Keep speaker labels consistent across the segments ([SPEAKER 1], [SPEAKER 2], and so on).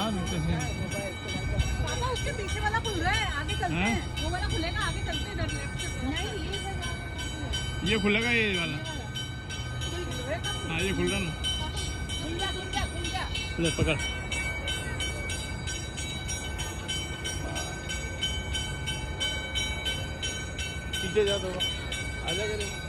[SPEAKER 1] यार कैसे
[SPEAKER 2] पापा उसके पीछे वाला खुल रहा है, आगे चलते हैं। वो वाला खुलेगा, आगे चलते हैं इधर लेफ्ट से। नहीं
[SPEAKER 1] ये खुलेगा ये वाला? हाँ ये खुल रहा ना।
[SPEAKER 2] खुल जा।
[SPEAKER 1] ले पकड़। पीछे जा तो आ जाएगा।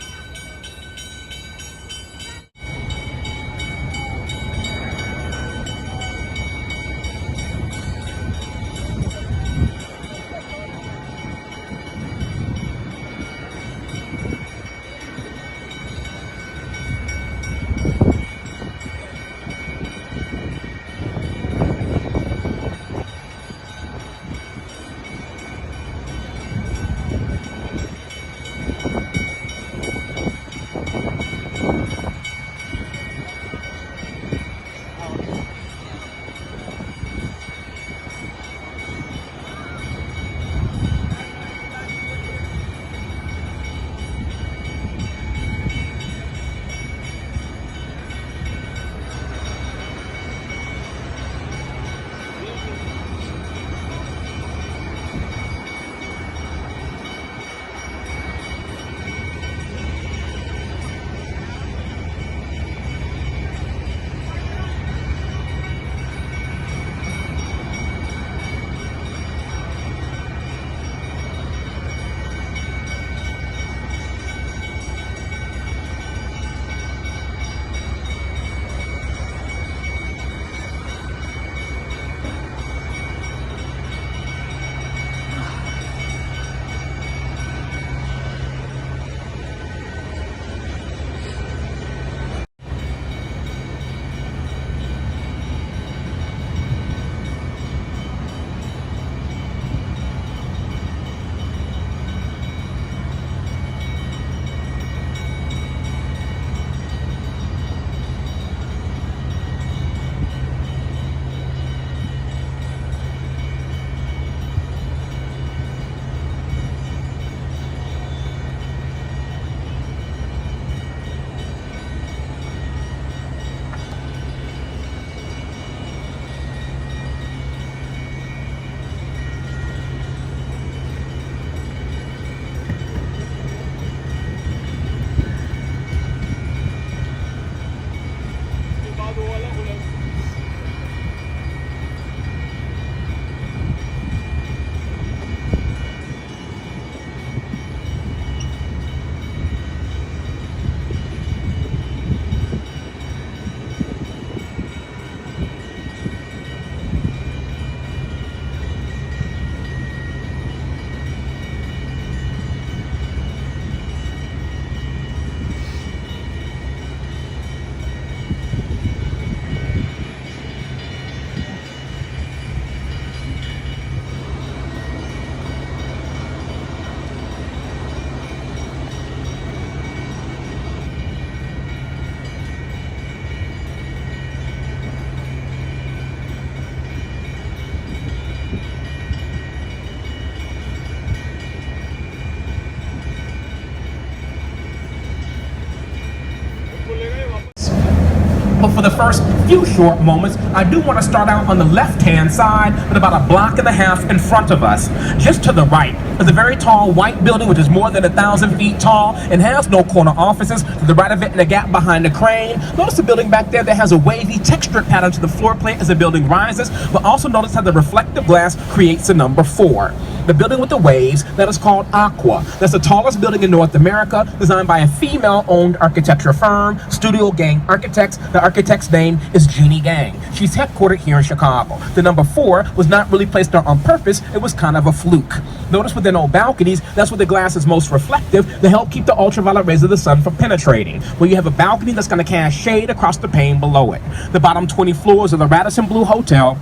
[SPEAKER 3] But for the first few short moments, I do want to start out on the left-hand side with about a block and a half in front of us. Just to the right is a very tall white building which is more than 1,000 feet tall and has no corner offices. To the right of it, in a gap behind the crane, notice the building back there that has a wavy textured pattern to the floor plate as the building rises, but also notice how the reflective glass creates the number 4. The building with the waves, that is called Aqua. That's the tallest building in North America, designed by a female-owned architecture firm, Studio Gang Architects. The architect's name is Jeannie Gang. She's headquartered here in Chicago. The number 4 was not really placed there on purpose, it was kind of a fluke. Notice with the no balconies, that's where the glass is most reflective to help keep the ultraviolet rays of the sun from penetrating. Where you have a balcony that's going to cast shade across the pane below it. The bottom 20 floors of the Radisson Blu Hotel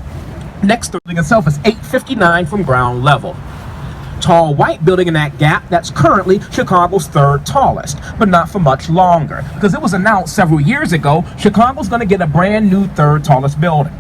[SPEAKER 3] next to the building itself is 859 from ground level. Tall white building in that gap, that's currently Chicago's 3rd tallest, but not for much longer, because it was announced several years ago Chicago's going to get a brand new 3rd tallest building.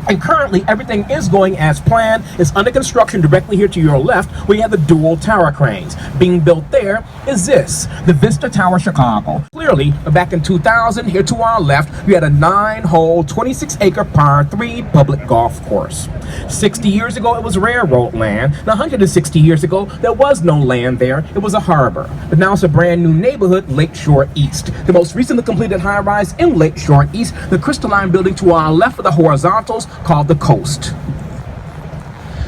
[SPEAKER 3] And currently, everything is going as planned. It's under construction directly here to your left, where you have the dual tower cranes. Being built there is this, the Vista Tower Chicago. Clearly, back in 2000, here to our left, we had a 9-hole, 26-acre par 3 public golf course. 60 years ago, it was railroad land. Now, 160 years ago, there was no land there. It was a harbor. But now it's a brand new neighborhood, Lakeshore East. The most recently completed high-rise in Lakeshore East, the crystalline building to our left of the horizontals, called the Coast.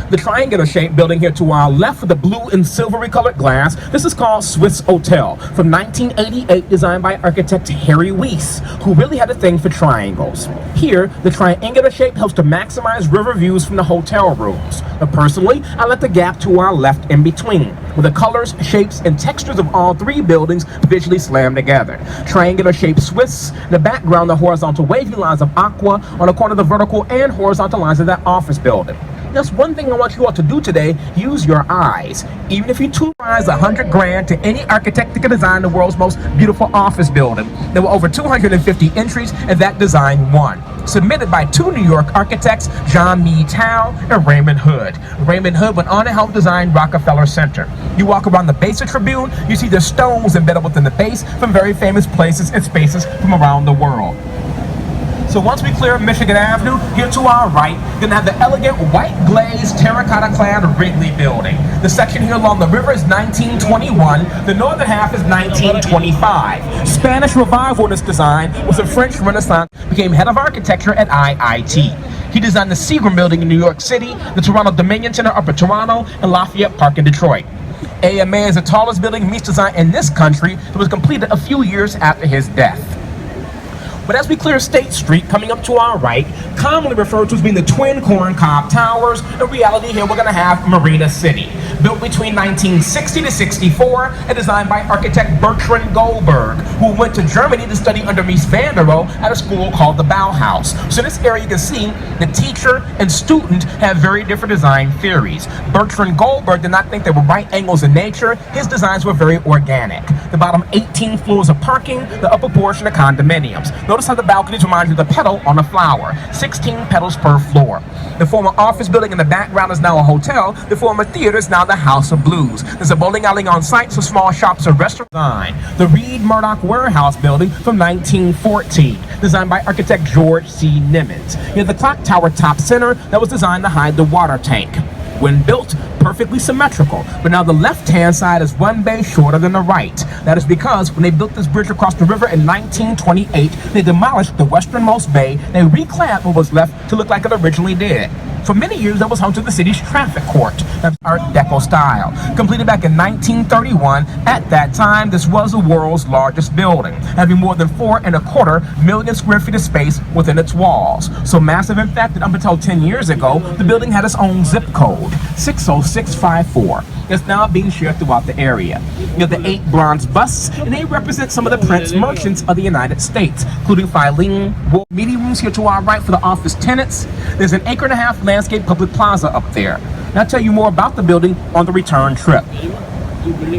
[SPEAKER 3] The triangular-shaped building here to our left with the blue and silvery colored glass, this is called Swiss Hotel, from 1988, designed by architect Harry Weiss, who really had a thing for triangles. Here, the triangular shape helps to maximize river views from the hotel rooms. But personally, I let the gap to our left in between, where the colors, shapes, and textures of all three buildings visually slam together. Triangular-shaped Swiss, in the background, the horizontal wavy lines of aqua, on the corner, the vertical and horizontal lines of that office building. That's one thing I want you all to do today, use your eyes. Even if you tutorize $100 to any architect that can design the world's most beautiful office building. There were over 250 entries and that design won. Submitted by 2 New York architects, John Mead Howe and Raymond Hood. Raymond Hood went on to help design Rockefeller Center. You walk around the base of Tribune, you see the stones embedded within the base from very famous places and spaces from around the world. So once we clear Michigan Avenue, here to our right, you're gonna have the elegant white glazed terracotta-clad Wrigley building. The section here along the river is 1921. The northern half is 1925. Spanish revival in this design was the French Renaissance, became head of architecture at IIT. He designed the Seagram building in New York City, the Toronto Dominion Center up in Toronto, and Lafayette Park in Detroit. AMA is the tallest building meets design in this country that was completed a few years after his death. But as we clear State Street, coming up to our right, commonly referred to as being the Twin Corn Cob Towers, in reality here we're going to have Marina City. Built between 1960 to 64 and designed by architect Bertrand Goldberg, who went to Germany to study under Mies van der Rohe at a school called the Bauhaus. So in this area you can see the teacher and student have very different design theories. Bertrand Goldberg did not think there were right angles in nature. His designs were very organic. The bottom 18 floors of parking, the upper portion of condominiums. Notice how the balconies remind you of the petal on a flower. 16 petals per floor. The former office building in the background is now a hotel. The former theater is now the House of Blues. There's a bowling alley on site, so small shops and restaurants. The Reed Murdoch Warehouse building from 1914, designed by architect George C. Nimitz. You have the clock tower top center that was designed to hide the water tank. When built, perfectly symmetrical, but now the left-hand side is 1 bay shorter than the right. That is because when they built this bridge across the river in 1928, they demolished the westernmost bay, they reclamped what was left to look like it originally did. For many years, that was home to the city's traffic court. That's Art Deco style. Completed back in 1931, at that time, this was the world's largest building, having more than 4.25 million square feet of space within its walls. So massive, in fact, that up until 10 years ago, the building had its own zip code, 60654. That's now being shared throughout the area. You have the 8 bronze busts, and they represent some of the prince merchants of the United States, including Philemon. Meeting rooms here to our right for the office tenants. There's an 1.5 acre landscape public plaza up there. And I'll tell you more about the building on the return trip.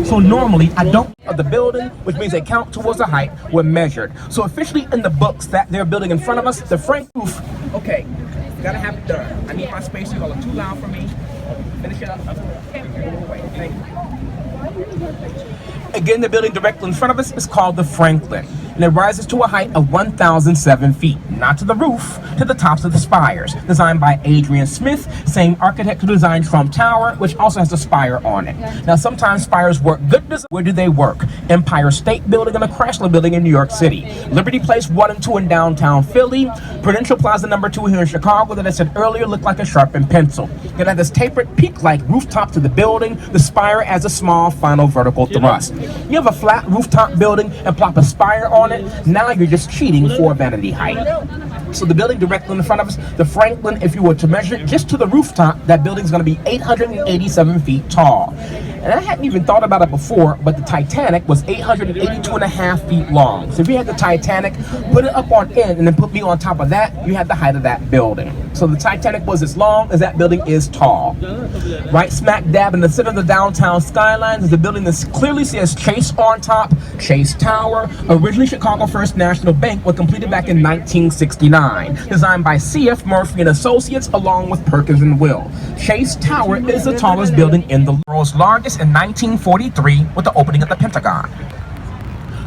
[SPEAKER 3] So normally I don't of the building, which means they count towards the height when measured. So officially in the books that they're building in front of us, the Frank roof. Okay, gotta have it done. I need my space. Y'all are too loud for me. Finish it up. Thank you. Again, the building directly in front of us is called the Franklin, and it rises to a height of 1,007 feet, not to the roof, to the tops of the spires. Designed by Adrian Smith, same architect who designed Trump Tower, which also has a spire on it. Now, sometimes spires work good. Where do they work? Empire State Building and the Chrysler Building in New York City. Liberty Place 1 and 2 in downtown Philly. Prudential Plaza number 2 here in Chicago that I said earlier looked like a sharpened pencil. It had this tapered peak-like rooftop to the building, the spire as a small final vertical thrust. You have a flat rooftop building and plop a spire on it, now you're just cheating for vanity height. So the building directly in front of us, the Franklin, if you were to measure it just to the rooftop, that building is going to be 887 feet tall. And I hadn't even thought about it before, but the Titanic was 882.5 feet long. So if you had the Titanic, put it up on end, and then put me on top of that, you had the height of that building. So the Titanic was as long as that building is tall. Right smack dab in the center of the downtown skyline is a building that clearly says Chase on top, Chase Tower. Originally Chicago First National Bank was completed back in 1969. Designed by C.F. Murphy and Associates along with Perkins and Will. Chase Tower is the tallest building in the world's largest in 1943 with the opening of the Pentagon.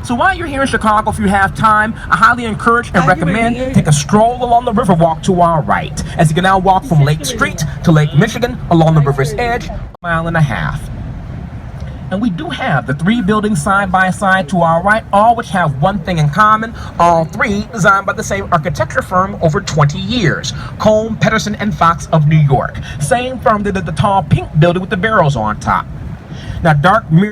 [SPEAKER 3] So while you're here in Chicago, if you have time, I highly encourage and recommend take a stroll along the Riverwalk to our right, as you can now walk from Lake Street to Lake Michigan along the river's edge, 1.5 miles. And we do have the 3 buildings side by side to our right, all which have one thing in common. All 3 designed by the same architecture firm over 20 years, Combe, Pedersen, and Fox of New York. Same firm that did the tall pink building with the barrels on top. Now, dark mirror